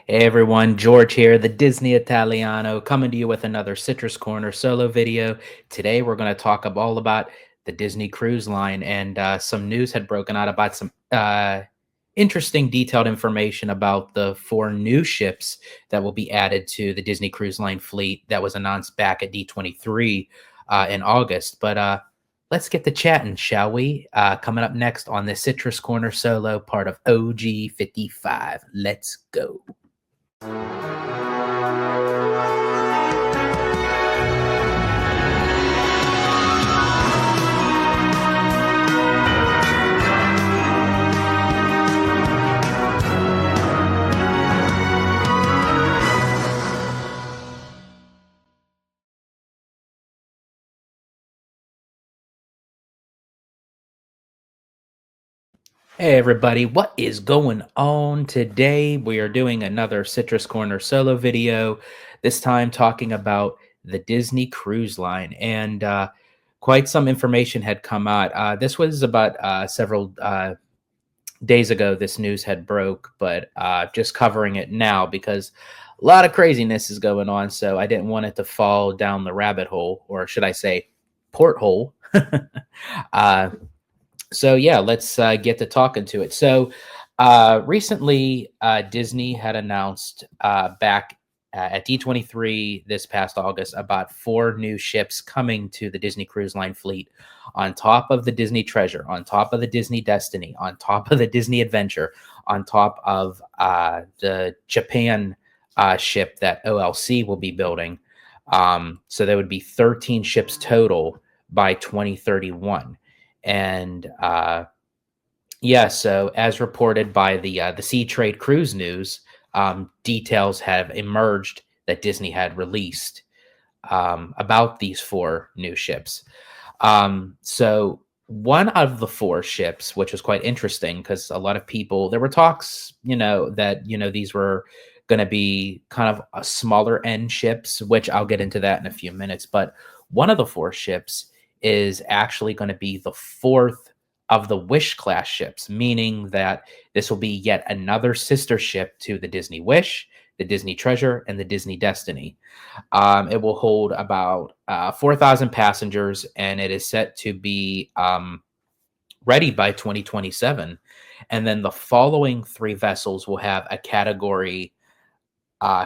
Hey everyone, George here, the Disney Italiano, coming to you with another Citrus Corner solo video. Today we're going to talk all about the Disney Cruise Line, and some news had broken out about some interesting, detailed information about the four new ships that will be added to the Disney Cruise Line fleet that was announced back at D23 in August. But let's get to chatting, shall we? Coming up next on the Citrus Corner solo, part of OG 55. Let's go. Hey everybody, what is going on today? We are doing another Citrus Corner solo video, this time talking about the Disney Cruise Line. And quite some information had come out. This was about several days ago, this news had broke, but just covering it now because a lot of craziness is going on. So I didn't want it to fall down the rabbit hole, or should I say, porthole. uh, so yeah, let's get to talking to it. So recently, Disney had announced back at D23 this past August about four new ships coming to the Disney Cruise Line fleet, on top of the Disney Treasure, on top of the Disney Destiny, on top of the Disney Adventure, on top of the Japan ship that OLC will be building. So there would be 13 ships total by 2031. And yeah, so as reported by the Sea Trade Cruise News, details have emerged that Disney had released about these four new ships. So one of the four ships, which was quite interesting because a lot of people, there were talks, that these were going to be kind of a smaller end ships, which I'll get into that in a few minutes. But one of the four ships is actually going to be the fourth of the Wish class ships, meaning that this will be yet another sister ship to the Disney Wish, the Disney Treasure, and the Disney Destiny. It will hold about 4,000 passengers, and it is set to be ready by 2027. And then the following three vessels will have a category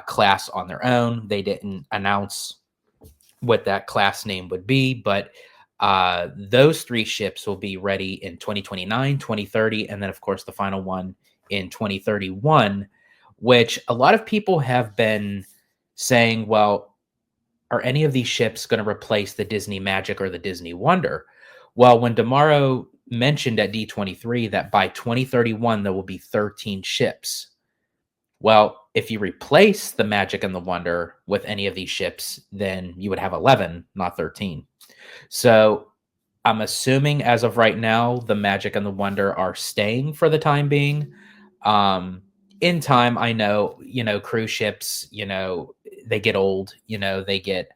class on their own. They didn't announce what that class name would be, but those three ships will be ready in 2029, 2030, and then, of course, the final one in 2031, which a lot of people have been saying, well, are any of these ships going to replace the Disney Magic or the Disney Wonder? Well, when Demaro mentioned at D23 that by 2031 there will be 13 ships, well, if you replace the Magic and the Wonder with any of these ships, then you would have 11, not 13. So I'm assuming as of right now, the Magic and the Wonder are staying for the time being. In time, I know, cruise ships, they get old, they get,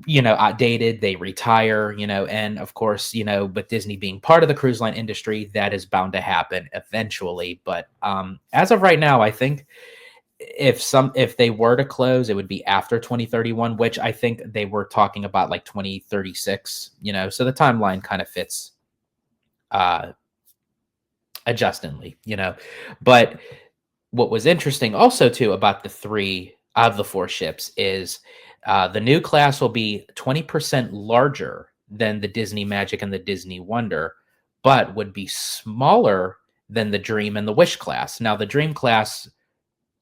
outdated, they retire, and of course, but Disney being part of the cruise line industry, that is bound to happen eventually. But as of right now, I think if they were to close, it would be after 2031, which I think they were talking about like 2036, so the timeline kind of fits uh adjustingly, but what was interesting also too about the three of the four ships is the new class will be 20% larger than the Disney Magic and the Disney Wonder, but would be smaller than the Dream and the Wish class. Now the Dream class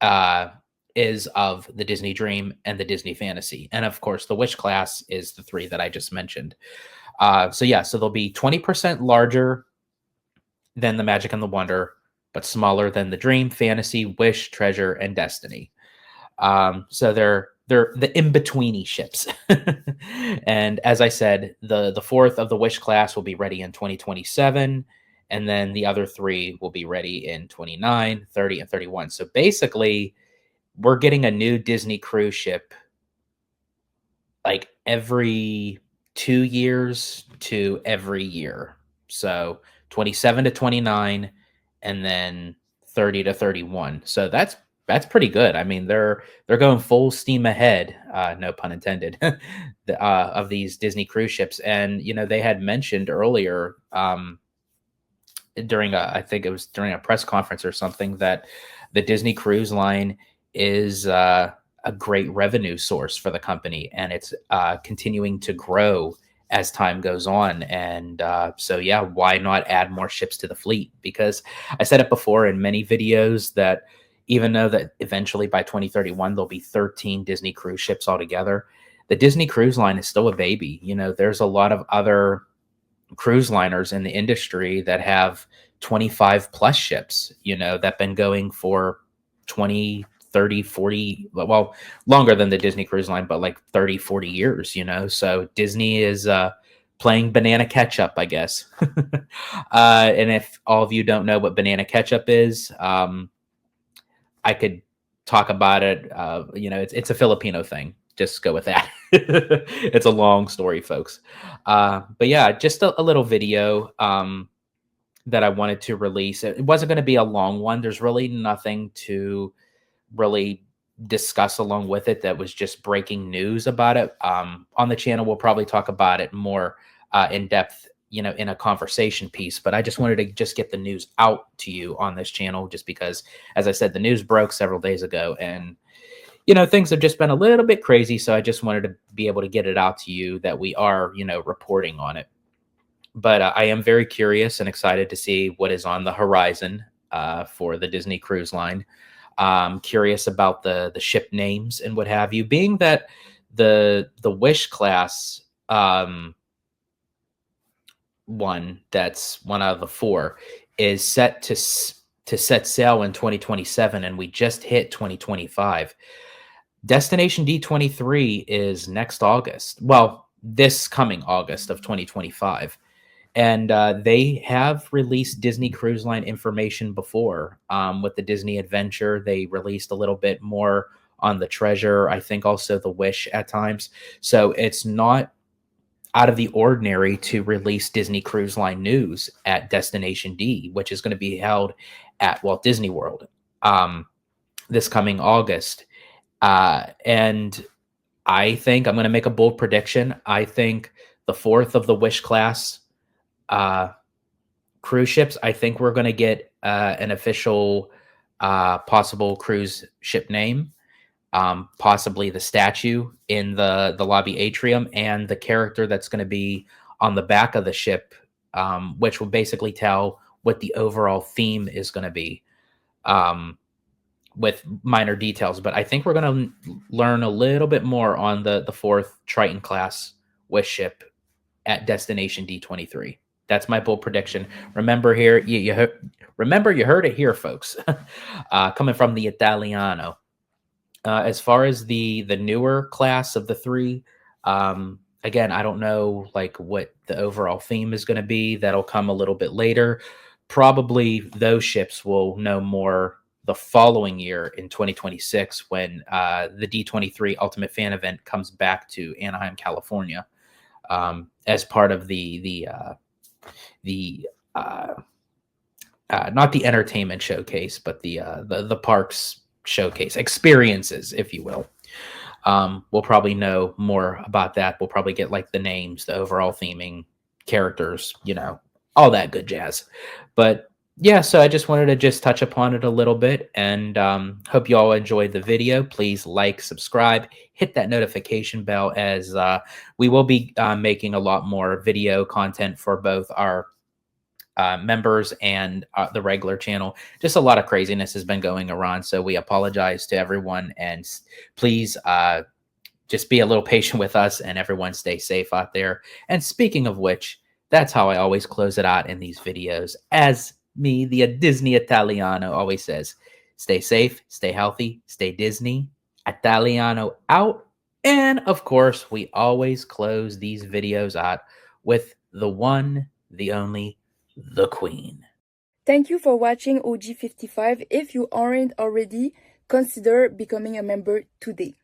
uh, is of the Disney Dream and the Disney Fantasy. And of course, the Wish class is the three that I just mentioned. So yeah, so they'll be 20% larger than the Magic and the Wonder, but smaller than the Dream, Fantasy, Wish, Treasure, and Destiny. So they're the in-betweeny ships. And as I said, the fourth of the Wish class will be ready in 2027, and then the other three will be ready in 29, 30, and 31. So basically, we're getting a new Disney cruise ship like every 2 years to every year. So 27 to 29, and then 30 to 31. So that's That's pretty good. I mean, they're going full steam ahead, no pun intended, of these Disney cruise ships. And they had mentioned earlier, during I think it was during a press conference or something, that the Disney Cruise Line is a great revenue source for the company, and it's continuing to grow as time goes on. And so, yeah, why not add more ships to the fleet? Because I said it before in many videos that even though that eventually by 2031 there'll be 13 Disney cruise ships altogether, the Disney Cruise Line is still a baby. There's a lot of other cruise liners in the industry that have 25 plus ships, that been going for 20, 30, 40, well, longer than the Disney Cruise Line, but like 30, 40 years, So Disney is playing banana ketchup, I guess. And if all of you don't know what banana ketchup is, I could talk about it. It's a Filipino thing. Just go with that. It's a long story, folks. But yeah, just a little video that I wanted to release. It wasn't going to be a long one. There's really nothing to really discuss along with it that was just breaking news about it. On the channel, we'll probably talk about it more in depth, in a conversation piece. But I just wanted to just get the news out to you on this channel, just because, as I said, the news broke several days ago, and things have just been a little bit crazy. So I just wanted to be able to get it out to you that we are, reporting on it. But I am very curious and excited to see what is on the horizon for the Disney Cruise Line. Curious about the ship names and what have you. Being that the Wish class one, that's one out of the four, is set to set sail in 2027, and we just hit 2025. Destination D23 is next August. Well, this coming August of 2025. And they have released Disney Cruise Line information before. With the Disney Adventure, they released a little bit more on the Treasure, I think also the Wish at times. So it's not out of the ordinary to release Disney Cruise Line news at Destination D, which is going to be held at Walt Disney World this coming August. And I think I'm going to make a bold prediction. I think the fourth of the Wish class cruise ships, I think we're going to get an official possible cruise ship name, possibly the statue in the lobby atrium, and the character that's going to be on the back of the ship, which will basically tell what the overall theme is going to be, with minor details. But I think we're going to learn a little bit more on the fourth Triton class Wish ship at Destination D23. That's my bold prediction. Remember here, remember you heard it here, folks. Coming from the Italiano. As far as the newer class of the three, again, I don't know like what the overall theme is going to be. That'll come a little bit later. Probably those ships will know more the following year in 2026 when the D23 Ultimate Fan Event comes back to Anaheim, California, as part of the not the entertainment showcase, but the parks showcase experiences, if you will. We'll probably know more about that. We'll probably get like the names, the overall theming, characters, all that good jazz. But yeah, so I just wanted to just touch upon it a little bit, and hope you all enjoyed the video. Please like, subscribe, hit that notification bell, as we will be making a lot more video content for both our members and the regular channel. Just a lot of craziness has been going around, so we apologize to everyone, and please just be a little patient with us, and everyone stay safe out there. And speaking of which, that's how I always close it out in these videos, as me, the Disney Italiano, always says: stay safe, stay healthy, stay Disney. Italiano out. And of course, we always close these videos out with the one, the only, the Queen. Thank you for watching OG55. If you aren't already, consider becoming a member today.